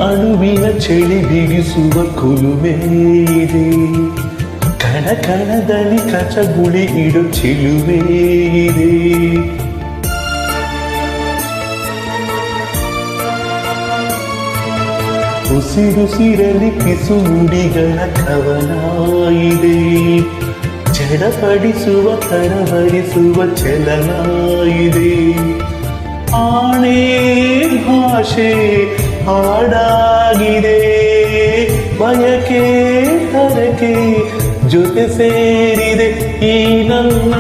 ಅಣುವಿನ ಚಳಿ ಬಿಗಿಸುವ ಕುಲುಮೆ ಇದೆ, ಕಣ ಕಣದಲ್ಲಿ ಕಚಗುಳಿ ಇಡು ಚಿಲುಮೆ ಇದೆ. ಉಸಿರುಸಿರಲಿ ಪಿಸು ನುಡಿಗಳ ಕವನ ಇದೆ, ಜಡಪಡಿಸುವ ಕರವರಿಸುವ ಚಲನ ಇದೆ. ಆಣೆ ಭಾಷೆ ಹಾಡಾಗಿದೆ, ಬಯಕೆ ಹರಕೆ ಜೊತೆ ಸೇರಿದೆ ಈ ನನ್ನ